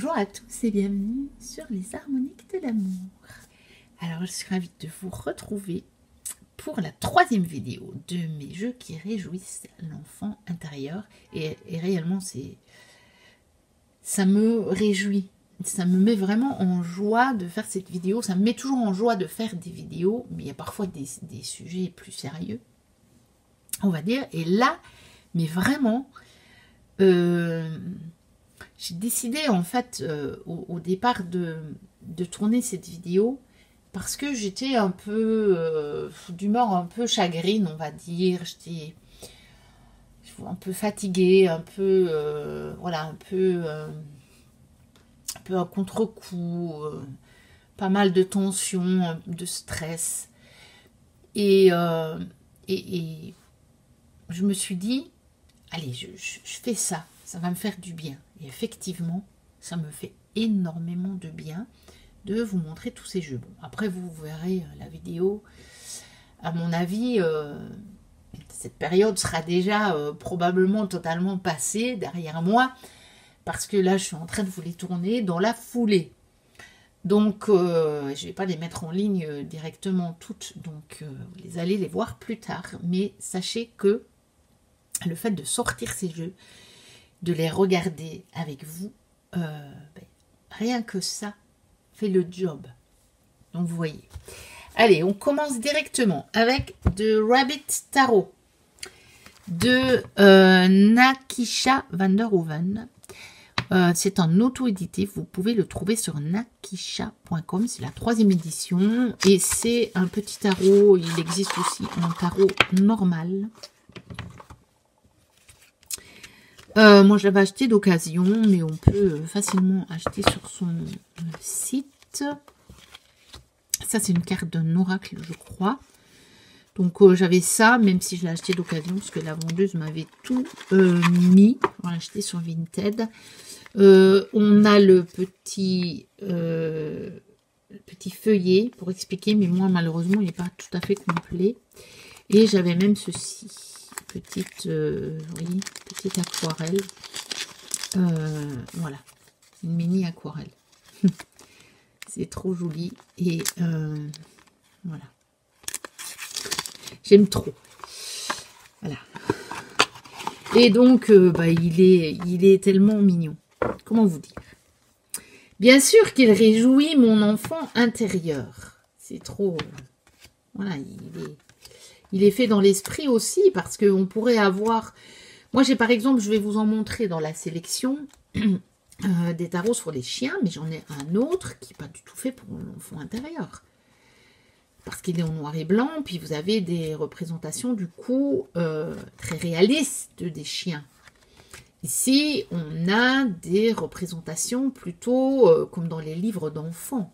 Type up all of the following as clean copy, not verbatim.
Bonjour à tous et bienvenue sur les harmoniques de l'amour. Alors je suis ravie de vous retrouver pour la troisième vidéo de mes jeux qui réjouissent l'enfant intérieur. Et réellement ça me réjouit, ça me met vraiment en joie de faire cette vidéo. Ça me met toujours en joie de faire des vidéos, mais il y a parfois des sujets plus sérieux, on va dire. Et là, mais vraiment... j'ai décidé en fait au départ de tourner cette vidéo parce que j'étais un peu d'humeur un peu chagrine, on va dire. J'étais un peu fatiguée, un peu voilà, un peu à contre-coup, pas mal de tension, de stress, et je me suis dit allez, je fais ça, ça va me faire du bien. Et effectivement, ça me fait énormément de bien de vous montrer tous ces jeux. Bon, après, vous verrez la vidéo. À mon avis, cette période sera déjà probablement totalement passée derrière moi, parce que là, je suis en train de vous les tourner dans la foulée. Donc, je ne vais pas les mettre en ligne directement toutes, donc vous allez les voir plus tard. Mais sachez que le fait de sortir ces jeux, de les regarder avec vous, rien que ça fait le job. Donc vous voyez. Allez, on commence directement avec The Rabbit Tarot de Nakisha van der Hoeven. C'est un auto-édité, vous pouvez le trouver sur nakisha.com, c'est la troisième édition. Et c'est un petit tarot, il existe aussi un tarot normal. Moi je l'avais acheté d'occasion, mais on peut facilement acheter sur son site. Ça c'est une carte d'un oracle, je crois. Donc j'avais ça, même si je l'ai acheté d'occasion, parce que la vendeuse m'avait tout mis. On l'a acheté sur Vinted. On a le petit feuillet pour expliquer, mais moi malheureusement il n'est pas tout à fait complet. Et j'avais même ceci. Petite aquarelle, voilà, une mini aquarelle. C'est trop joli et voilà, j'aime trop. Voilà. Et donc il est tellement mignon. Comment vous dire? Bien sûr qu'il réjouit mon enfant intérieur. C'est trop, voilà, il est fait dans l'esprit aussi, parce qu'on pourrait avoir... Moi, j'ai par exemple, je vais vous en montrer dans la sélection, des tarots sur les chiens, mais j'en ai un autre qui n'est pas du tout fait pour l'enfant intérieur. Parce qu'il est en noir et blanc, puis vous avez des représentations, du coup, très réalistes des chiens. Ici, on a des représentations plutôt comme dans les livres d'enfants.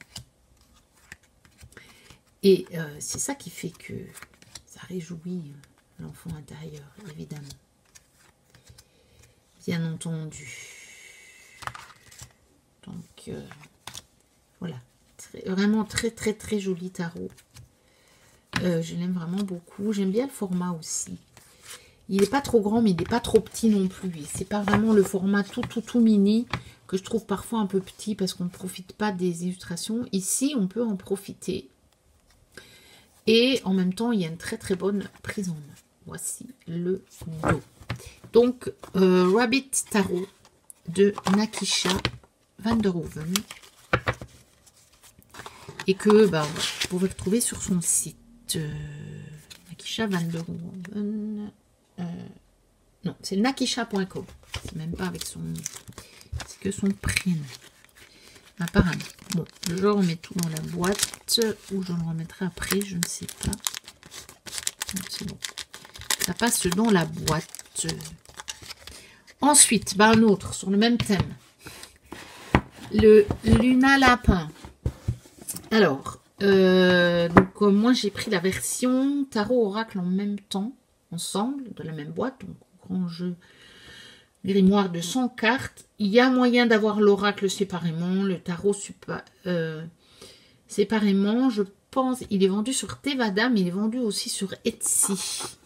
Et c'est ça qui fait que... ça réjouit l'enfant intérieur, évidemment. Bien entendu. Donc, voilà. Vraiment très, très, très joli tarot. Je l'aime vraiment beaucoup. J'aime bien le format aussi. Il n'est pas trop grand, mais il n'est pas trop petit non plus. C'est pas vraiment le format tout mini, que je trouve parfois un peu petit, parce qu'on ne profite pas des illustrations. Ici, on peut en profiter. Et en même temps, il y a une très très bonne prise en main. Voici le dos. Donc, Rabbit Tarot de Nakisha van der Hoeven. Et que vous pouvez retrouver sur son site. Nakisha van der Hoeven. Non, c'est nakisha.com. C'est même pas avec son... c'est que son prénom. Apparemment. Bon, je remets tout dans la boîte, ou je le remettrai après, je ne sais pas. C'est bon. Ça passe dans la boîte. Ensuite, un autre sur le même thème. Le Luna Lapin. Alors, donc moi j'ai pris la version Tarot Oracle en même temps, ensemble, de la même boîte, donc grand jeu. Grimoire de 100 cartes. Il y a moyen d'avoir l'oracle séparément, le tarot séparément. Je pense, il est vendu sur Tevada, mais il est vendu aussi sur Etsy.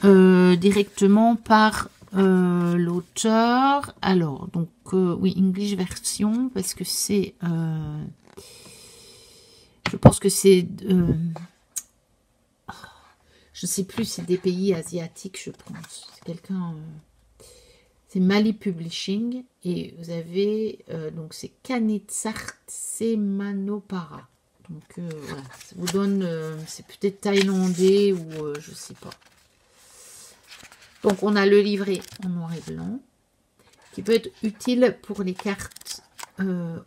Directement par l'auteur. Alors, donc, oui, English version, parce que c'est... je pense que c'est... je sais plus, c'est des pays asiatiques, je pense. C'est quelqu'un... c'est Mali Publishing. Et vous avez... donc, c'est Kanitsart Semanopara. Donc, voilà. Ça vous donne... c'est peut-être thaïlandais ou je sais pas. Donc, on a le livret en noir et blanc, qui peut être utile pour les cartes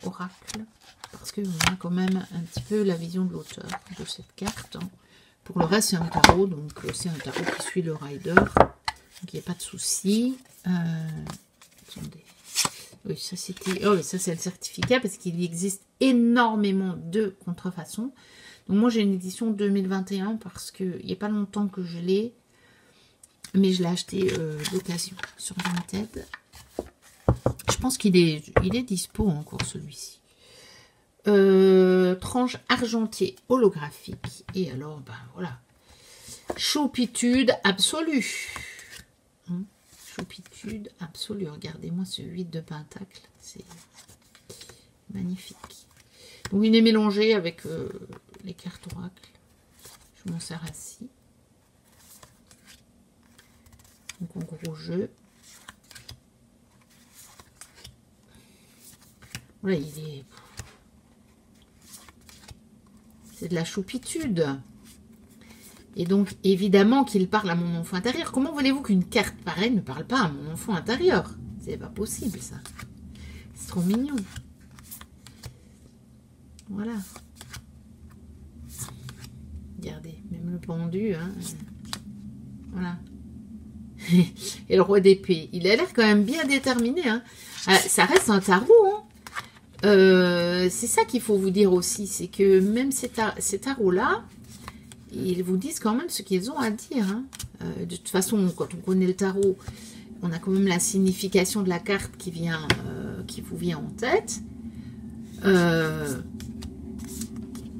oracle, parce qu'on a quand même un petit peu la vision de l'auteur de cette carte. Pour le reste, c'est un tarot, donc c'est un tarot qui suit le rider, donc il n'y a pas de souci. Attendez. Oui, ça c'était... Oh, ça c'est le certificat, parce qu'il existe énormément de contrefaçons. Donc moi, j'ai une édition 2021, parce qu'il n'y a pas longtemps que je l'ai, mais je l'ai acheté d'occasion sur Vinted. Je pense qu'il est, dispo encore celui-ci. Tranche argentier holographique. Et alors, ben voilà. Choupitude absolue. Choupitude absolue. Regardez-moi ce 8 de pentacle. C'est magnifique. Donc il est mélangé avec les cartes oracle. Je m'en sers assis. Donc en gros jeu. Voilà, il est... c'est de la choupitude. Et donc, évidemment qu'il parle à mon enfant intérieur. Comment voulez-vous qu'une carte pareille ne parle pas à mon enfant intérieur? C'est pas possible, ça. C'est trop mignon. Voilà. Regardez, même le pendu, hein. Voilà. Et le roi d'épée, il a l'air quand même bien déterminé, hein. Ça reste un tarot, hein. C'est ça qu'il faut vous dire aussi, c'est que même ces tarots-là, ils vous disent quand même ce qu'ils ont à dire, hein. De toute façon, quand on connaît le tarot, on a quand même la signification de la carte qui vous vient en tête.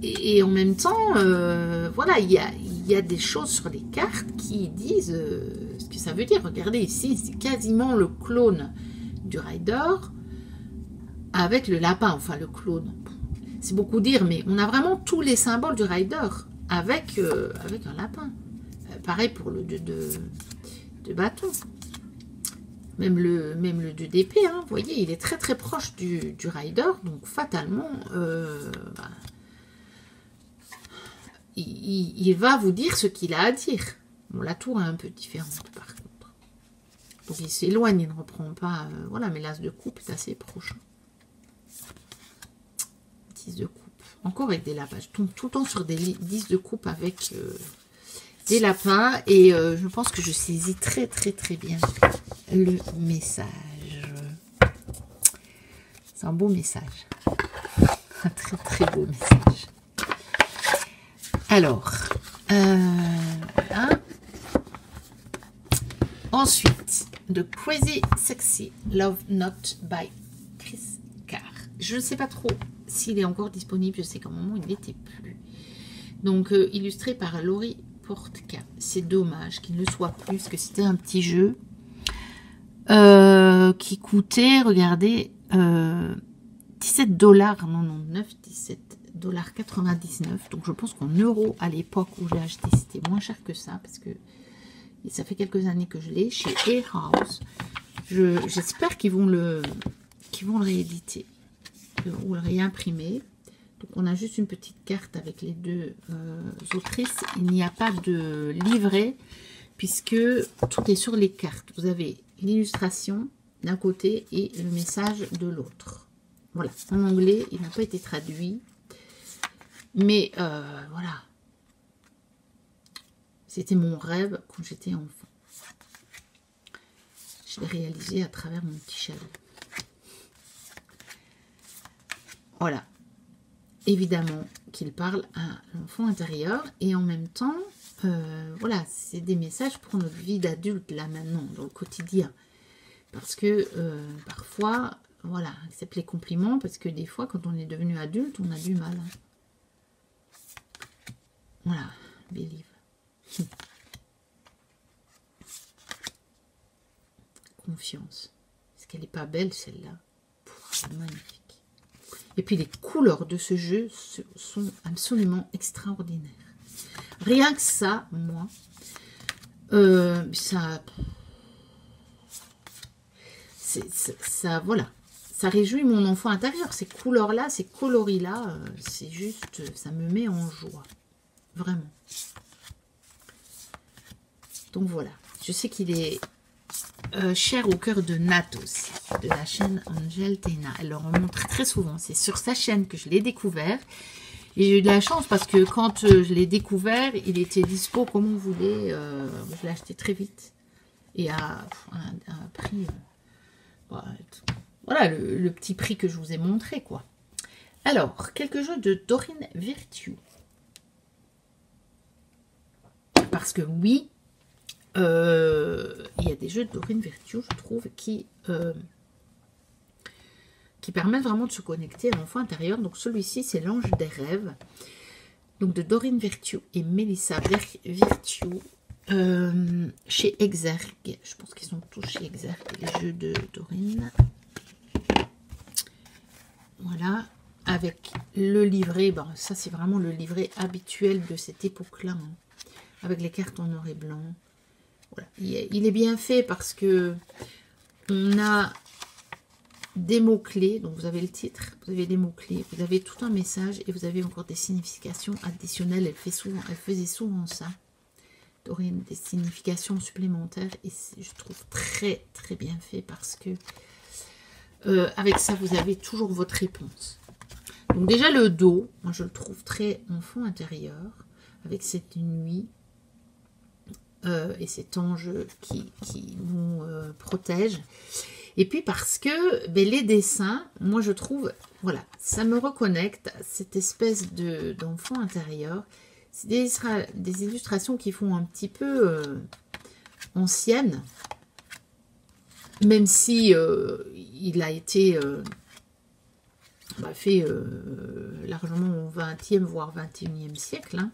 Et en même temps, voilà, il y a des choses sur les cartes qui disent ce que ça veut dire. Regardez ici, c'est quasiment le clone du rider avec le lapin, enfin le clone. C'est beaucoup dire, mais on a vraiment tous les symboles du rider avec un lapin. Pareil pour le 2 de bâton. Même le 2 d'épée, hein, vous voyez, il est très très proche du rider, donc fatalement, bah, il va vous dire ce qu'il a à dire. Bon, la tour est un peu différente par contre. Donc il s'éloigne, il ne reprend pas, voilà, mais l'as de coupe est assez proche. 10 de coupe, encore avec des lapins. Je tombe tout le temps sur des 10 de coupe avec des lapins, et je pense que je saisis très très très bien le message. C'est un beau message, un très très beau message. Alors, voilà. Ensuite, The Crazy Sexy Love Note by Chris Carr. Je ne sais pas trop s'il est encore disponible, je sais qu'à un moment il n'était plus. Donc, illustré par Laurie Portka. C'est dommage qu'il ne soit plus, parce que c'était un petit jeu qui coûtait, regardez, 17,99 $, 17,99 $. Donc je pense qu'en euros à l'époque où j'ai acheté, c'était moins cher que ça, parce que ça fait quelques années que je l'ai chez Hay House. J'espère qu'ils vont le rééditer ou le réimprimer. Donc on a juste une petite carte avec les deux autrices. Il n'y a pas de livret, puisque tout est sur les cartes. Vous avez l'illustration d'un côté et le message de l'autre. Voilà, en anglais, il n'a pas été traduit. Mais voilà, c'était mon rêve quand j'étais enfant. Je l'ai réalisé à travers mon petit chalet. Voilà. Évidemment qu'il parle à l'enfant intérieur, et en même temps, voilà, c'est des messages pour notre vie d'adulte, là maintenant, dans le quotidien. Parce que parfois, voilà, accepte les compliments, parce que des fois, quand on est devenu adulte, on a du mal. Voilà, believe. confiance. Est-ce qu'elle n'est pas belle, celle-là? Magnifique. Et puis les couleurs de ce jeu sont absolument extraordinaires. Rien que ça, moi, ça, voilà, ça réjouit mon enfant intérieur. Ces couleurs-là, ces coloris-là, c'est juste, ça me met en joie, vraiment. Donc voilà, je sais qu'il est cher au cœur de Nat aussi, de la chaîne Angel Tena. Elle le remonte très souvent. C'est sur sa chaîne que je l'ai découvert. Et j'ai eu de la chance parce que quand je l'ai découvert, il était dispo comme on voulait. Je l'ai acheté très vite. Et à un prix... voilà, le petit prix que je vous ai montré, quoi. Alors, quelques jeux de Dorine Virtue. Parce que oui, il y a des jeux de Dorine Virtue, je trouve, qui permettent vraiment de se connecter à l'enfant intérieur. Donc celui-ci, c'est l'Ange des rêves. Donc de Dorine Virtue et Mélissa Virtue. Chez Exergue. Je pense qu'ils sont tous chez Exergue, les jeux de Dorine. Voilà. Avec le livret. Bon, ça, c'est vraiment le livret habituel de cette époque-là. Hein, avec les cartes en noir et blanc. Voilà. Il est bien fait parce que on a des mots-clés. Donc, vous avez le titre, vous avez des mots-clés, vous avez tout un message et vous avez encore des significations additionnelles. Elle faisait souvent ça. Dorine, des significations supplémentaires. Et je trouve très, très bien fait parce que avec ça, vous avez toujours votre réponse. Donc, déjà, le dos, moi, je le trouve très enfant intérieur avec cette nuit. Et cet ange qui nous protège. Et puis parce que les dessins, moi je trouve, voilà, ça me reconnecte à cette espèce d'enfant intérieur. C'est des illustrations qui font un petit peu anciennes, même si il a été fait largement au 20e voire 21e siècle. Hein.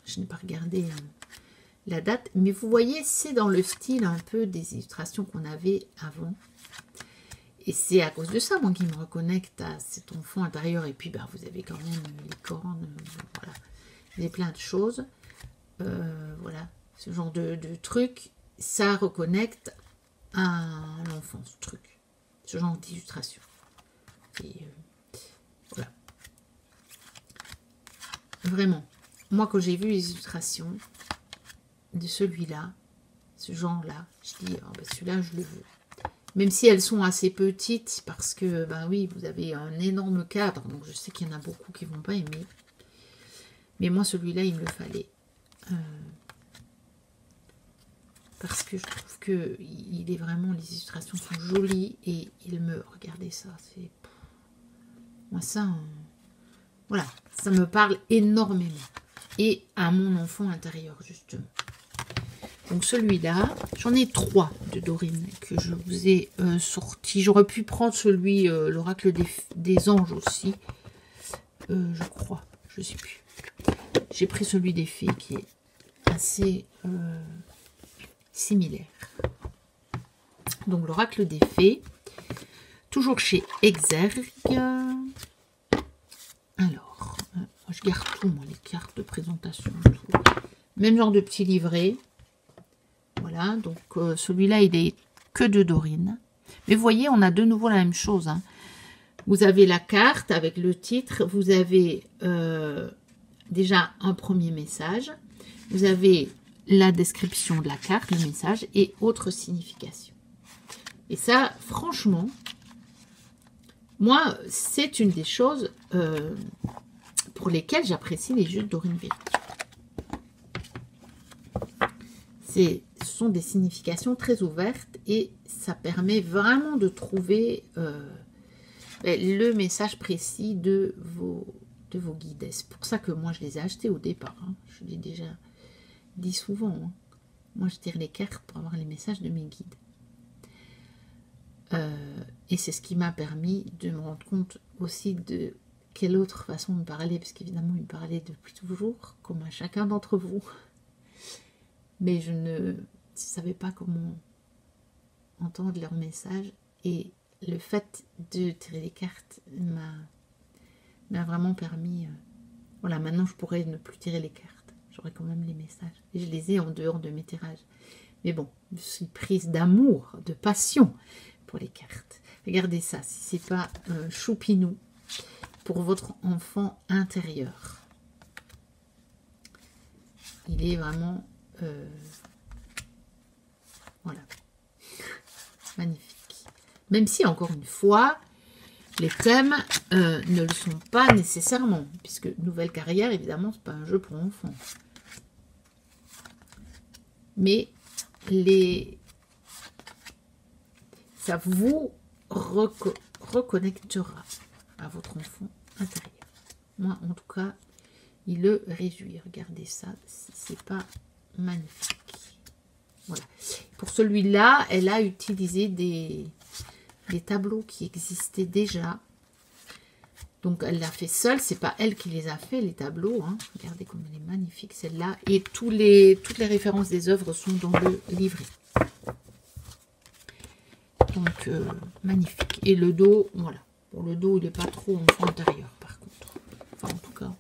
Je n'ai pas regardé la date, mais vous voyez, c'est dans le style un peu des illustrations qu'on avait avant. Et c'est à cause de ça, moi, qui me reconnecte à cet enfant intérieur. Et puis, vous avez quand même les cornes, voilà. Vous avez plein de choses. Voilà, ce genre de truc, ça reconnecte à l'enfance, ce truc. Ce genre d'illustration. Et voilà. Vraiment. Moi, quand j'ai vu les illustrations de celui-là, ce genre-là, je dis, oh, celui-là, je le veux. Même si elles sont assez petites, parce que, oui, vous avez un énorme cadre, donc je sais qu'il y en a beaucoup qui ne vont pas aimer. Mais moi, celui-là, il me le fallait. Parce que je trouve que il est vraiment, les illustrations sont jolies, et il me, regardez ça, c'est... Moi, ça, voilà, ça me parle énormément. Et à mon enfant intérieur, justement. Donc celui-là, j'en ai 3 de Dorine que je vous ai sorti. J'aurais pu prendre celui, l'oracle des anges aussi, je crois, je sais plus. J'ai pris celui des fées qui est assez similaire. Donc l'oracle des fées, toujours chez Exergue. Alors, je garde tout, moi, les cartes de présentation, tout. Même genre de petit livret. Voilà, donc celui-là, il est que de Dorine. Mais vous voyez, on a de nouveau la même chose. Hein. Vous avez la carte avec le titre. Vous avez déjà un premier message. Vous avez la description de la carte, le message et autres significations. Et ça, franchement, moi, c'est une des choses pour lesquelles j'apprécie les jeux de Dorine Virtue. Ce sont des significations très ouvertes et ça permet vraiment de trouver le message précis de vos guides. C'est pour ça que moi je les ai achetés au départ. Hein. Je l'ai déjà dit souvent. Hein. Moi je tire les cartes pour avoir les messages de mes guides. Et c'est ce qui m'a permis de me rendre compte aussi de quelle autre façon de me parler, parce qu'évidemment il me parlait depuis toujours, comme à chacun d'entre vous. Mais je ne savais pas comment entendre leur message. Et le fait de tirer les cartes m'a vraiment permis... voilà, maintenant je pourrais ne plus tirer les cartes. J'aurai quand même les messages. Et je les ai en dehors de mes tirages. Mais bon, je suis prise d'amour, de passion pour les cartes. Regardez ça, si c'est pas choupinou pour votre enfant intérieur. Il est vraiment... voilà. Magnifique. Même si, encore une fois, les thèmes ne le sont pas nécessairement. Puisque Nouvelle Carrière, évidemment, c'est pas un jeu pour enfants. Mais ça vous reconnectera à votre enfant intérieur. Moi, en tout cas, il le réjouit. Regardez ça, si c'est pas magnifique. Voilà. Pour celui-là, elle a utilisé des tableaux qui existaient déjà. Donc, elle l'a fait seule. C'est pas elle qui les a fait, les tableaux. Hein. Regardez comme elle est magnifique, celle-là. Et toutes les références des œuvres sont dans le livret. Donc, magnifique. Et le dos, voilà. Pour le dos, il n'est pas trop enfant intérieur, par contre. Enfin, en tout cas,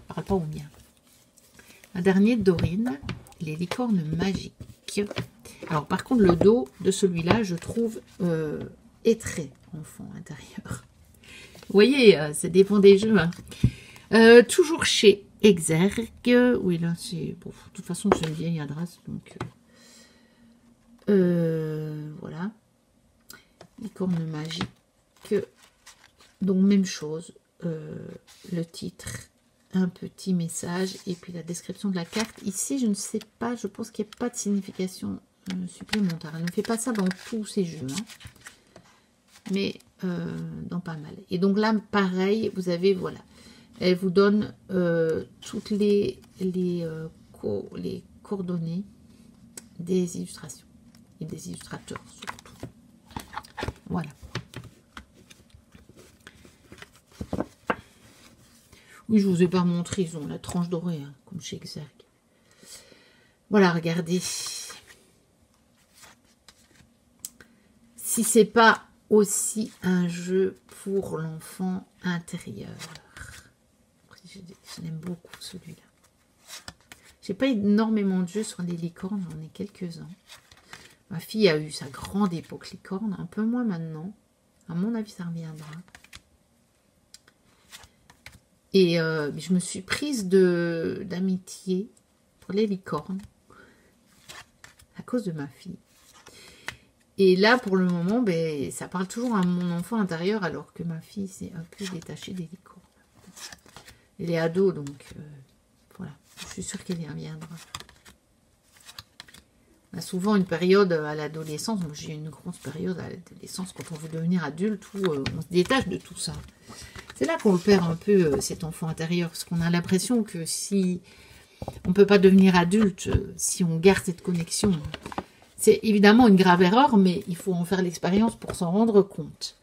par rapport au mien. Un dernier de Dorine, les licornes magiques. Alors, par contre, le dos de celui-là, je trouve, est très enfant intérieur. Vous voyez, ça dépend des jeux. Hein. Toujours chez Exergue. Oui, là, c'est... Bon, de toute façon, c'est une vieille adresse, donc... voilà. Licorne magique. Donc, même chose. Le titre, un petit message, et puis la description de la carte. Ici, je ne sais pas, je pense qu'il n'y a pas de signification supplémentaire. Elle ne fait pas ça dans tous ces jeux. Hein. Mais... dans pas mal. Et donc là, pareil, vous avez, voilà, elle vous donne toutes les coordonnées des illustrations et des illustrateurs surtout. Voilà. Oui, je vous ai pas montré, ils ont la tranche dorée, hein, comme chez Exergue. Voilà, regardez. Si c'est pas aussi un jeu pour l'enfant intérieur. Je l'aime beaucoup celui-là. J'ai pas énormément de jeux sur les licornes, j'en ai quelques-uns. Ma fille a eu sa grande époque licorne, un peu moins maintenant. À mon avis, ça reviendra. Et je me suis prise d'amitié pour les licornes à cause de ma fille. Et là, pour le moment, ben, ça parle toujours à mon enfant intérieur, alors que ma fille s'est un peu détachée des licornes. Elle est ado, donc voilà. Je suis sûre qu'elle y reviendra. On a souvent une période à l'adolescence. Moi, j'ai eu une grosse période à l'adolescence. Quand on veut devenir adulte, où on se détache de tout ça. C'est là qu'on le perd un peu, cet enfant intérieur. Parce qu'on a l'impression que si on ne peut pas devenir adulte, si on garde cette connexion... C'est évidemment une grave erreur, mais il faut en faire l'expérience pour s'en rendre compte.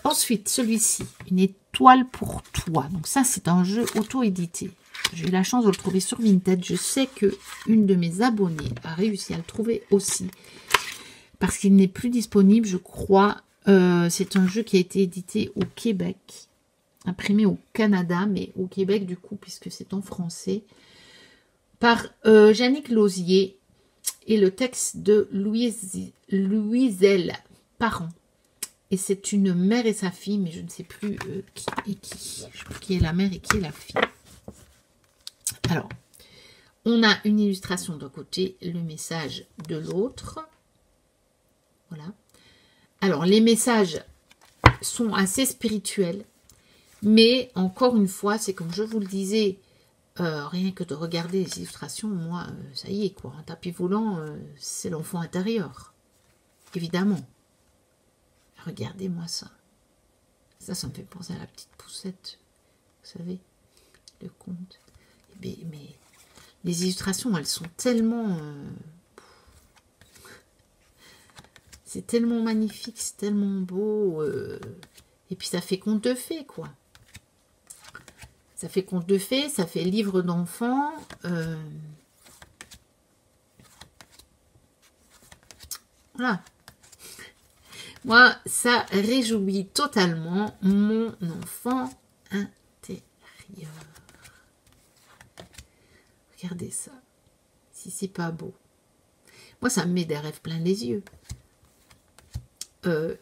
Ensuite, celui-ci, une étoile pour toi. Donc ça, c'est un jeu auto-édité. J'ai eu la chance de le trouver sur Vinted. Je sais qu'une de mes abonnées a réussi à le trouver aussi. Parce qu'il n'est plus disponible, je crois. C'est un jeu qui a été édité au Québec. Imprimé au Canada, mais au Québec du coup, puisque c'est en français. Par Yannick Lausier. Et le texte de Louiselle Parent. Et c'est une mère et sa fille, mais je ne sais plus qui est qui. Je ne sais plus qui est la mère et qui est la fille. Alors, on a une illustration d'un côté, le message de l'autre. Voilà. Alors, les messages sont assez spirituels. Mais, encore une fois, c'est comme je vous le disais... rien que de regarder les illustrations, moi, ça y est, quoi. Un tapis volant, c'est l'enfant intérieur. Évidemment. Regardez-moi ça. Ça me fait penser à la petite poussette. Vous savez, le conte. Mais les illustrations, elles sont tellement... c'est tellement magnifique, c'est tellement beau. Et puis ça fait conte de fées, quoi. Ça fait conte de fées, ça fait livre d'enfants. Voilà. Moi, ça réjouit totalement mon enfant intérieur. Regardez ça. Si c'est pas beau. Moi, ça me met des rêves plein les yeux.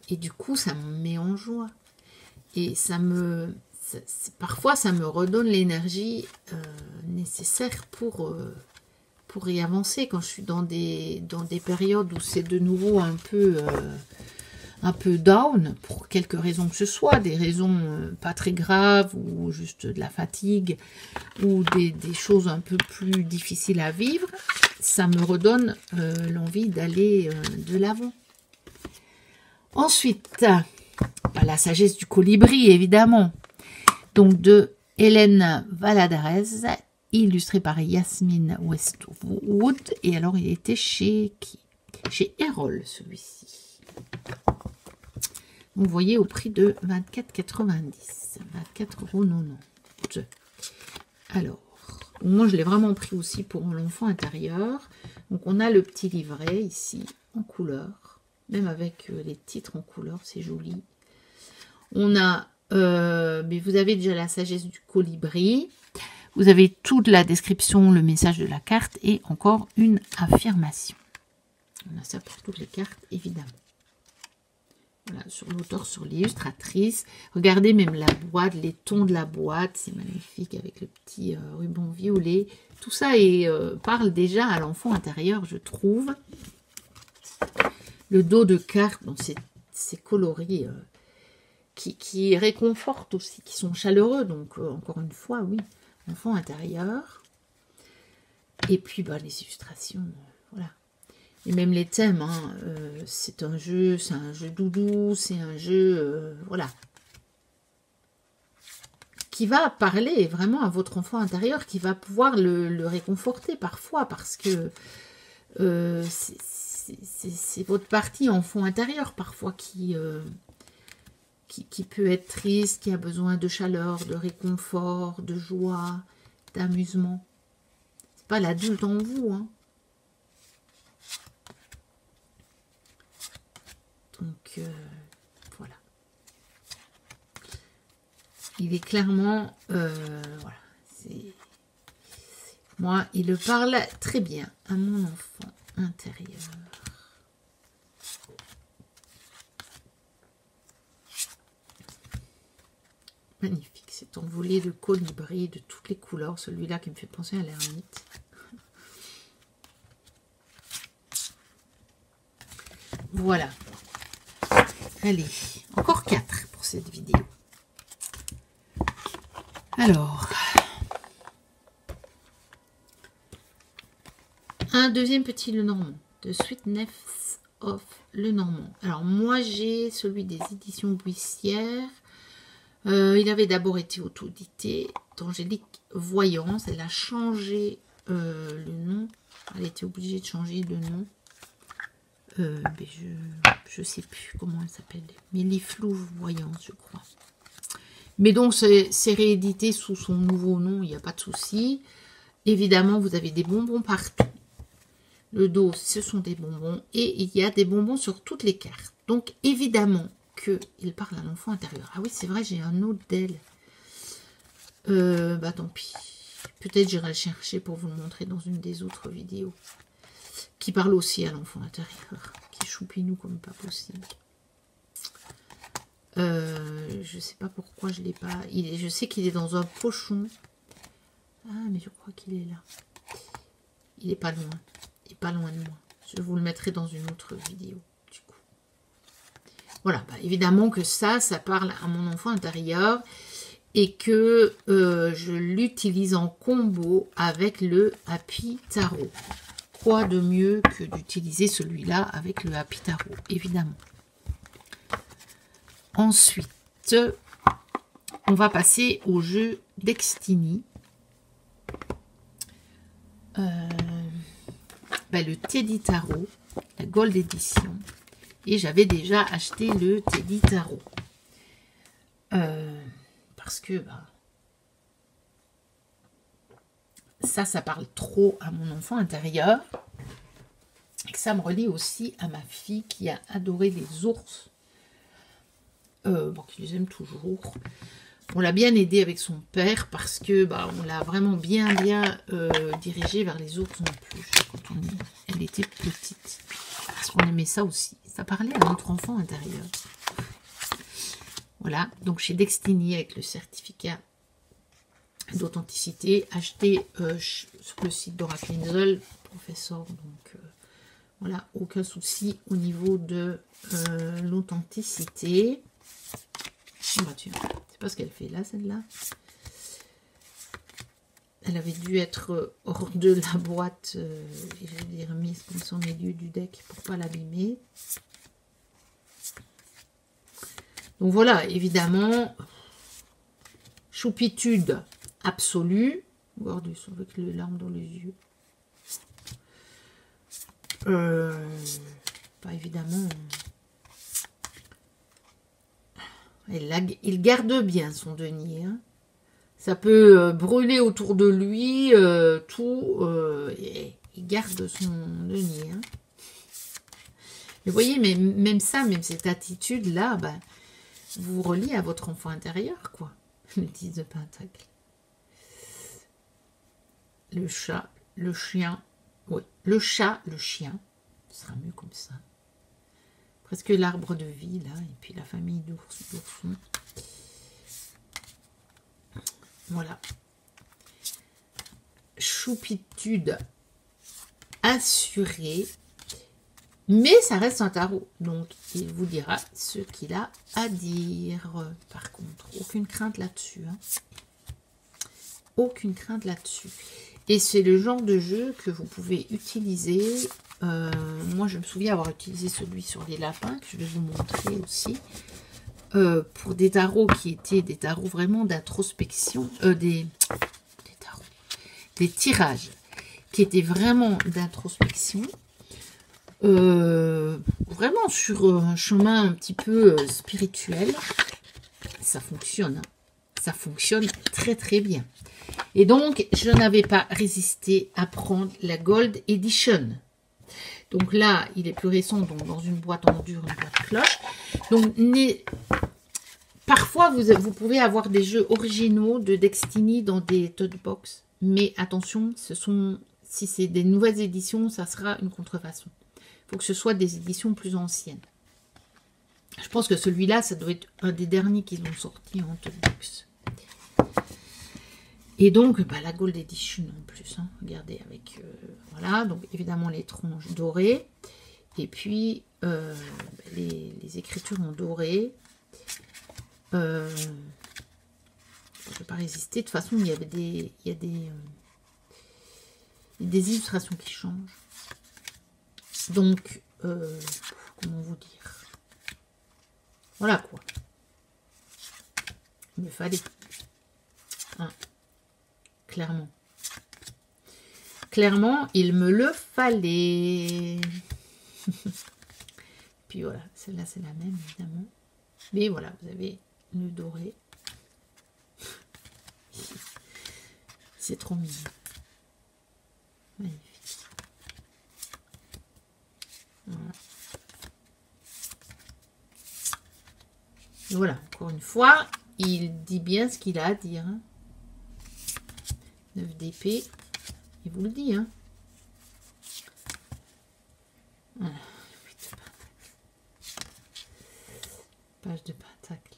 Et du coup, ça me met en joie. Et parfois, ça me redonne l'énergie nécessaire pour y avancer. Quand je suis dans des périodes où c'est de nouveau un peu down, pour quelque raison que ce soit, des raisons pas très graves, ou juste de la fatigue, ou des choses un peu plus difficiles à vivre, ça me redonne l'envie d'aller de l'avant. Ensuite, la sagesse du colibri, évidemment. Donc, de Hélène Valadares, illustré par Yasmine Westwood. Et alors, il était chez qui? Chez Erol, celui-ci. Vous voyez, au prix de 24,90. 24,90 €. Alors, moi, je l'ai vraiment pris aussi pour l'enfant intérieur. Donc, on a le petit livret ici, en couleur. Même avec les titres en couleur, c'est joli. On a, mais vous avez déjà la sagesse du colibri. Vous avez toute la description, le message de la carte et encore une affirmation. On a ça pour toutes les cartes, évidemment. Voilà, sur l'auteur, sur l'illustratrice. Regardez même la boîte, les tons de la boîte, c'est magnifique avec le petit ruban violet. Tout ça parle déjà à l'enfant intérieur, je trouve. Le dos de carte, donc c'est coloré, qui réconforte aussi, qui sont chaleureux. Donc, encore une fois, oui, enfant intérieur. Et puis, les illustrations, voilà. Et même les thèmes, hein, c'est un jeu doudou, c'est un jeu, voilà. Qui va parler vraiment à votre enfant intérieur, qui va pouvoir le réconforter parfois, parce que c'est votre partie enfant intérieur parfois qui peut être triste, qui a besoin de chaleur, de réconfort, de joie, d'amusement. C'est pas l'adulte en vous, hein. Donc, voilà. Il est clairement, voilà, moi, il le parle très bien à mon enfant intérieur. Magnifique, cet envolé de colibri de toutes les couleurs, celui-là qui me fait penser à l'ermite. Voilà. Allez, encore 4 pour cette vidéo. Alors, un deuxième petit Lenormand, de Sweetness of Lenormand. Alors, moi, j'ai celui des éditions Buissière. Il avait d'abord été auto-édité d'Angélique Voyance. Elle a changé le nom. Elle était obligée de changer de nom. Mais je ne sais plus comment elle s'appelle. Méliflou Voyance, je crois. Mais donc, c'est réédité sous son nouveau nom, il n'y a pas de souci. Évidemment, vous avez des bonbons partout. Le dos, ce sont des bonbons. Et il y a des bonbons sur toutes les cartes. Donc, évidemment qu'il parle à l'enfant intérieur. Ah oui, c'est vrai, j'ai un autre d'elle. Tant pis. Peut-être j'irai le chercher pour vous le montrer dans une des autres vidéos. Qui parle aussi à l'enfant intérieur. Qui est choupinou comme pas possible. Je sais pas pourquoi je l'ai pas. Je sais qu'il est dans un pochon. Ah, mais je crois qu'il est là. Il est pas loin. Il est pas loin de moi. Je vous le mettrai dans une autre vidéo. Du coup. Voilà. Évidemment que ça parle à mon enfant intérieur. Et que je l'utilise en combo avec le Happy Tarot. Quoi de mieux que d'utiliser celui-là avec le Happy Tarot, évidemment. Ensuite, on va passer au jeu Destiny. Le Teddy Tarot, la Gold Edition. Et j'avais déjà acheté le Teddy Tarot. Parce que ça parle trop à mon enfant intérieur. Et que ça me relie aussi à ma fille qui a adoré les ours. Bon, qui les aime toujours. On l'a bien aidée avec son père parce que bah, on l'a vraiment bien dirigée vers les ours en plus quand elle était petite. Parce qu'on aimait ça aussi. Ça parlait à notre enfant intérieur. Voilà, donc chez Destiny avec le certificat d'authenticité, acheté sur le site d'Oracle Angel, professeur, donc voilà, aucun souci au niveau de l'authenticité. Oh bah tiens, c'est pas ce qu'elle fait là, celle-là. Elle avait dû être hors de la boîte, et je l'ai remise comme ça au milieu du deck pour pas l'abîmer. Donc voilà, évidemment, choupitude absolue. Regardez ça avec les larmes dans les yeux. Pas évidemment. Il garde bien son denier. Hein. Ça peut brûler autour de lui, et il garde son denier. Hein. Mais vous voyez, mais même ça, même cette attitude-là, bah, vous reliez à votre enfant intérieur, quoi. Le 10 de pentacle. Le chat, le chien. Oui, le chat, le chien. Ce sera mieux comme ça. Presque l'arbre de vie, là. Et puis la famille d'oursons. Voilà. Choupitude assurée. Mais ça reste un tarot. Donc, il vous dira ce qu'il a à dire. Par contre, aucune crainte là-dessus. Hein. Aucune crainte là-dessus. Et c'est le genre de jeu que vous pouvez utiliser. Moi, je me souviens avoir utilisé celui sur les lapins, que je vais vous montrer aussi. Pour des tarots qui étaient des tarots vraiment d'introspection. Des tirages qui étaient vraiment d'introspection. Vraiment sur un chemin un petit peu spirituel. Ça fonctionne. Hein. Ça fonctionne très très bien. Et donc, je n'avais pas résisté à prendre la Gold Edition. Donc là, il est plus récent, donc dans une boîte en dur, une boîte cloche. Donc, parfois, vous pouvez avoir des jeux originaux de Destiny dans des tote box. Mais attention, si c'est des nouvelles éditions, ça sera une contrefaçon. Il faut que ce soit des éditions plus anciennes. Je pense que celui-là, ça doit être un des derniers qu'ils ont sorti en tote box. Et donc, bah, la Gold Edition en plus. Hein, regardez, avec... voilà, donc évidemment les tronches dorées. Et puis, les écritures en doré. Je ne vais pas résister. De toute façon, il y a des illustrations qui changent. Donc, comment vous dire? Voilà quoi. Il me fallait. Hein. Clairement. Clairement, il me le fallait. Puis voilà, celle-là, c'est la même, évidemment. Mais voilà, vous avez le doré. C'est trop mignon. Magnifique. Voilà. Et voilà, encore une fois, il dit bien ce qu'il a à dire. Hein. 9 d'épée, il vous le dit. Hein. Voilà. 8 de pentacle. Page de pentacle.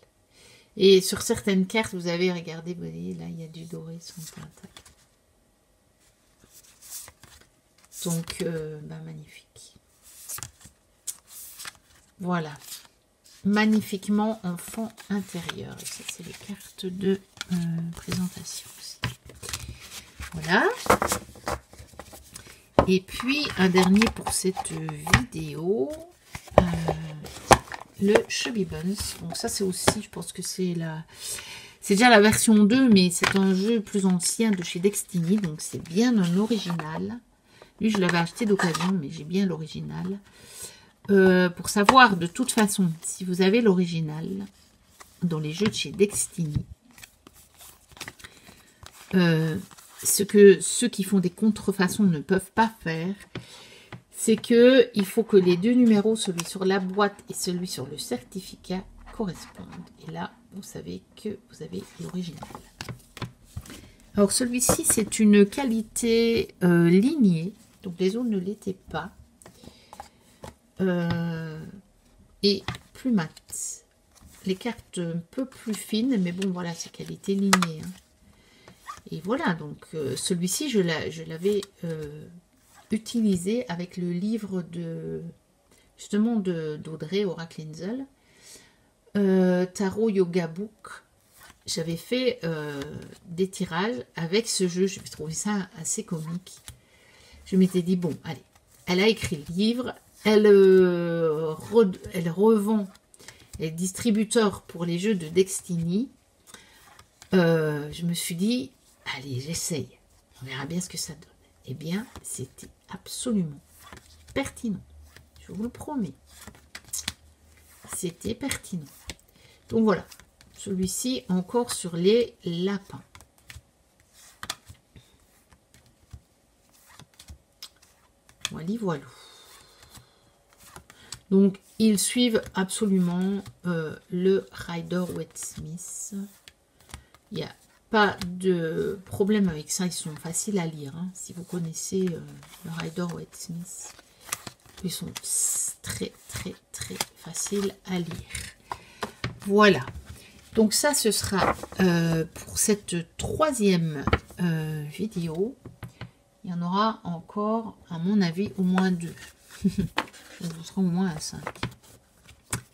Et sur certaines cartes, vous avez regardé, vous voyez, là, il y a du doré sur le pentacle. Donc, bah, magnifique. Voilà. Magnifiquement enfant intérieur. Et ça, c'est les cartes de présentation aussi. Voilà. Et puis, un dernier pour cette vidéo. Le Chubby Buns. Donc ça, c'est aussi, je pense que c'est déjà la version 2, mais c'est un jeu plus ancien de chez Destiny. Donc, c'est bien un original. Lui, je l'avais acheté d'occasion, mais j'ai bien l'original. Pour savoir, de toute façon, si vous avez l'original dans les jeux de chez Destiny, ce que ceux qui font des contrefaçons ne peuvent pas faire, c'est que il faut que les deux numéros, celui sur la boîte et celui sur le certificat, correspondent. Et là, vous savez que vous avez l'original. Alors celui-ci, c'est une qualité lignée, donc les autres ne l'étaient pas. Et plus mat. Les cartes un peu plus fines, mais bon, voilà, c'est qualité lignée. Hein. Et voilà, donc celui-ci, je l'avais utilisé avec le livre de justement d'Audrey Oracle Angel, Tarot Yoga Book. J'avais fait des tirages avec ce jeu. Je trouvais ça assez comique. Je m'étais dit, bon, allez, elle a écrit le livre, elle revend, elle est distributeur pour les jeux de Destiny. Je me suis dit, allez, j'essaye. On verra bien ce que ça donne. Eh bien, c'était absolument pertinent. Je vous le promets. C'était pertinent. Donc voilà. Celui-ci encore sur les lapins. Voilà, voilà. Donc, ils suivent absolument le Rider-Waite-Smith. Il n'y a pas de problème avec ça. Ils sont faciles à lire. Hein. Si vous connaissez le Rider-Waite-Smith, ils sont très, très, très faciles à lire. Voilà. Donc ça, ce sera pour cette troisième vidéo. Il y en aura encore, à mon avis, au moins 2. Donc, ce sera au moins à 5.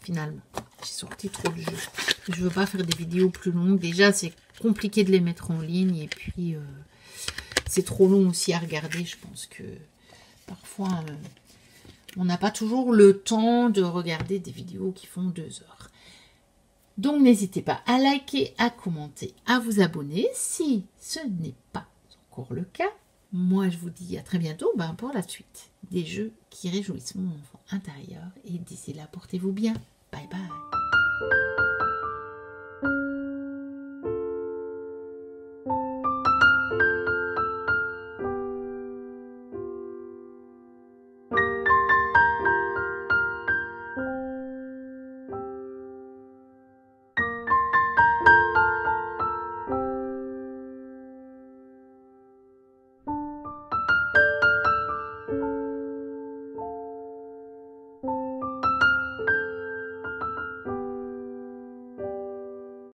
Finalement, j'ai sorti trop de jeux. Je ne veux pas faire des vidéos plus longues. Déjà, c'est compliqué de les mettre en ligne. Et puis, c'est trop long aussi à regarder. Je pense que parfois, on n'a pas toujours le temps de regarder des vidéos qui font 2 heures. Donc, n'hésitez pas à liker, à commenter, à vous abonner si ce n'est pas encore le cas. Moi, je vous dis à très bientôt pour la suite des jeux qui réjouissent mon enfant intérieur. Et d'ici là, portez-vous bien. Bye bye.